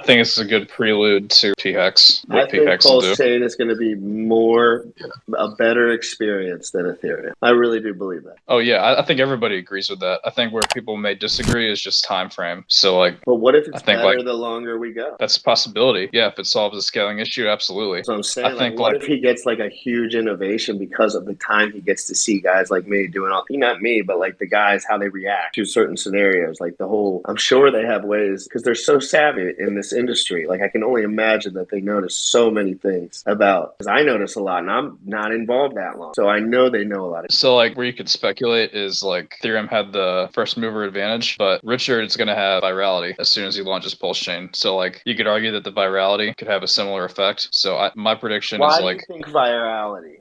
think it's a good prelude to PHEX. I think Pulsechain is going to be a better experience than Ethereum. I really do believe that. Oh yeah, I think everybody agrees with that. I think where people may disagree is just time frame. So like, but what if it's better the longer we go? That's a possibility. Yeah, if it solves a scaling issue, absolutely. So I'm saying, what if he gets like a huge innovation because of the time he gets to see guys like me doing not me, but like the guys, how they react to certain scenarios, like the whole, I'm sure they have ways because they're so savvy in this industry. Like I can only imagine that they notice so many things because I notice a lot and I'm not involved that long. So I know they know a lot. So like where you could speculate is like Ethereum had the first mover advantage, but Richard's going to have virality as soon as he launches Pulsechain. So like you could argue that the virality could have a similar effect. So my prediction is like... Why do you think virality?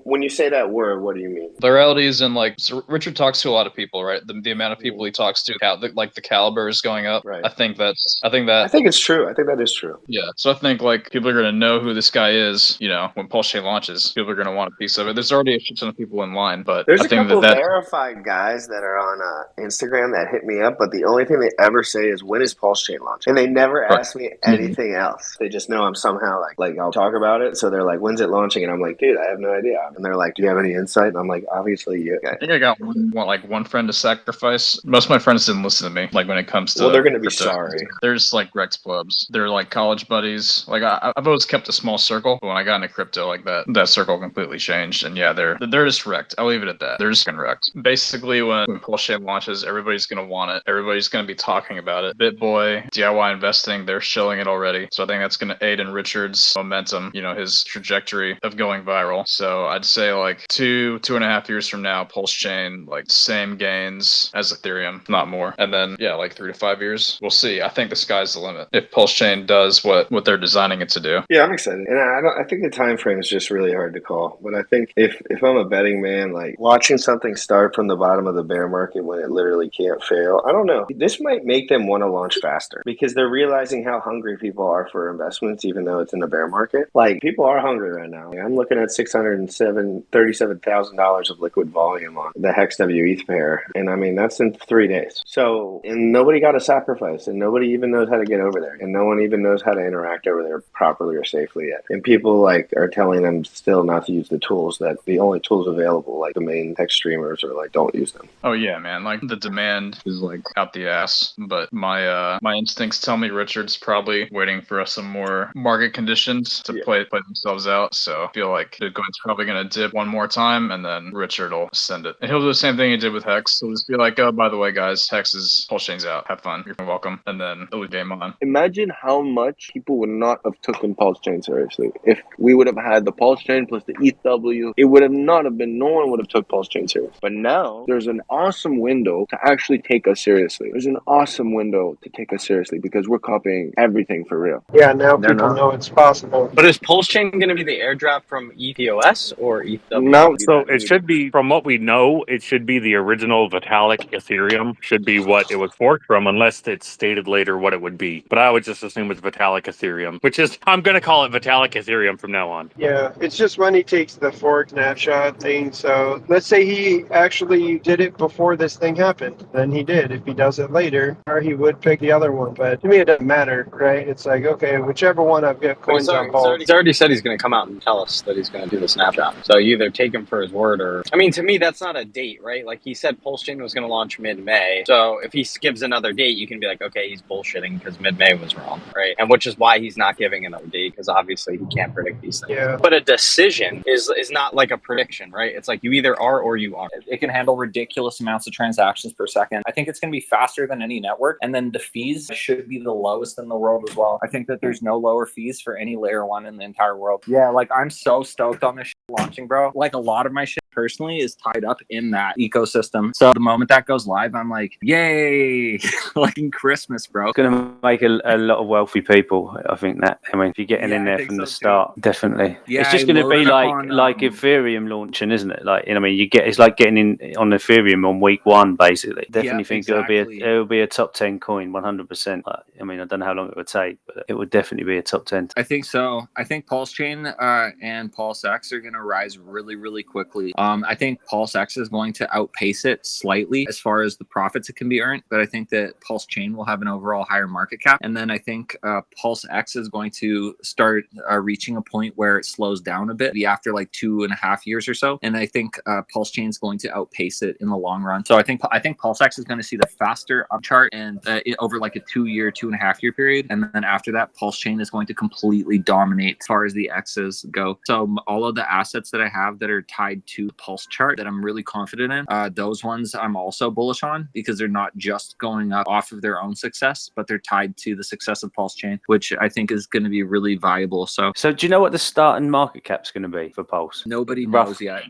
When you say that word, what do you mean? Virality is in like, so Richard talks to a lot of people, right? The amount of people he talks to, like the caliber is going up. Right. I think it's true. I think that is true. Yeah. So I think like people are going to know who this guy is, when Pulsechain launches. People are going to want a piece of it. There's already a shit ton of people in line, but there's a couple verified guys that are on Instagram that hit me up, but the only thing they ever say is, when is Pulsechain launch? And they never ask me anything else. They just know I'm somehow like I'll talk about it. So they're like, when's it launching? And I'm like, dude, I have no idea. And they're like, do you have any insight? And I'm like, obviously you. I think I got one friend to sacrifice. Most of my friends didn't listen to me. Like when it comes to, they're going to be sorry. They're just like Rex plebs. They're like college buddies. Like I've always kept a small circle, but when I got into crypto, like that circle completely changed. And yeah, they're just wrecked. I'll leave it at that. They're just getting wrecked. Basically, when Pulsechain launches, everybody's going to want it. Everybody's going to be talking about it. BitBoy, DIY investing, they're shilling it already. So I think that's going to aid in Richard's momentum, his trajectory of going viral. So I'd say like 2.5 years from now, Pulsechain, like same gains as Ethereum, not more. And then, yeah, like 3 to 5 years, we'll see. I think the sky's the limit if Pulsechain does what they're designing it to do. Yeah, I'm excited. And I think the time frame is just really hard to call. But I think if I'm a betting man, like watching something start from the bottom of the bear market when it literally can't fail, I don't know. This might make them want to launch faster because they're realizing how hungry people are for investments, even though it's in the bear market. Like people are hungry right now. I'm looking at $37,000 of liquid volume on the Hex W ETH pair. And I mean, that's in 3 days. So, and nobody got a sacrifice and nobody even knows how to get over there. And no one even knows how to interact over there properly or safely yet. And people like are telling them still not to use the tools, that the only tools available, like the main tech streamers, are like, don't use them. Oh yeah, man. Like the demand is like out the ass. But my instincts tell me Richard's probably waiting for some more market conditions to play themselves out. So I feel like Bitcoin's probably going to dip one more time and then Richard will send it. And he'll do the same thing he did with Hex. He'll just be like, oh, by the way, guys, Pulsechain's out. Have fun. You're welcome. And then it'll be game on. Imagine how much people would not have taken Pulsechain seriously. If we would have had the Pulsechain plus the ETHW, it would have not have been, no one would have took Pulsechain seriously. But now there's an awesome window to actually take us seriously. There's an awesome window to take us seriously because we're copying everything for real. Yeah, now people know it's possible. But is Pulsechain going to be the airdrop from ETOS or ETHW? No, so it should be, from what we know, it should be the original Vitalik Ethereum, should be what it was forked from, unless it's stated later what it would be. But I would just assume it's Vitalik Ethereum, which is, I'm going to call it Vitalik Ethereum from now on. Yeah, it's just when he takes the fork snapshot thing. So let's say he actually did it before this thing happened. Then he did. If he does it later, or he would pick the other one. But to me, it doesn't matter, right? It's like, okay, whichever one I've got coins on hold. He's already said he's going to come out and tell us that he's going to do the snapshot. So you either take him for his word or... I mean, to me, that's not a date, right? Like he said Pulsechain was going to launch mid-May. So if he gives another date, you can be like, okay, he's bullshitting because mid-May was wrong, right? And which is why he's not giving another date, because obviously he can't predict these things. Yeah. But a decision is not like a prediction, right? It's like you either are or you aren't. It can handle ridiculous amounts of transactions per second. I think it's going to be faster than any network. And then the fees should be the lowest in the world as well. I think that there's no lower fees for any layer one in the entire world. Yeah, like I'm so stoked on this shit launching, bro. Like a lot of my shit personally is tied up in that ecosystem. So the moment that goes live, I'm like, yay, like in Christmas, bro. It's going to make a lot of wealthy people. I think that. I mean, if you're getting in there from the start, definitely. Yeah, it's just going to be like Ethereum launching, isn't it? Like, I mean, it's like getting in on Ethereum on week one, basically. Definitely think it'll be a top 10 coin, 100%. I mean, I don't know how long it would take, but it would definitely be a top 10. I think so. I think Pulsechain and Pulsex are going to to rise really, really quickly. I think Pulsex is going to outpace it slightly as far as the profits it can be earned, but I think that Pulse Chain will have an overall higher market cap. And then I think Pulsex is going to start reaching a point where it slows down a bit, be after like 2.5 years or so. And I think Pulse Chain is going to outpace it in the long run. So I think Pulsex is going to see the faster upchart and over like a 2-year, 2.5-year period. And then after that, Pulse Chain is going to completely dominate as far as the X's go. So all of the assets that I have that are tied to the Pulse chart that I'm really confident in, those ones I'm also bullish on because they're not just going up off of their own success, but they're tied to the success of Pulse Chain, which I think is going to be really valuable. So do you know what the starting market cap's going to be for Pulse? Nobody knows yet.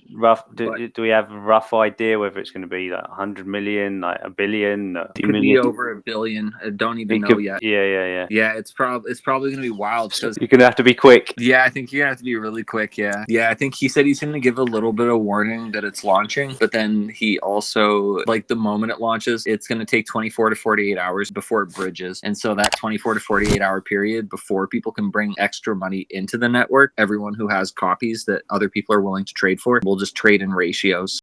Do we have a rough idea whether it's going to be like 100 million, like a billion? It could be over $1 billion. I don't even know yet. Yeah. Yeah, it's probably going to be wild because you're going to have to be quick. Yeah, I think you're going to have to be really quick. Yeah, I think he said he's going to give a little bit of warning that it's launching, but then he also, like, the moment it launches, it's going to take 24 to 48 hours before it bridges. And so that 24 to 48 hour period before people can bring extra money into the network, everyone who has copies that other people are willing to trade for will just trade in ratios.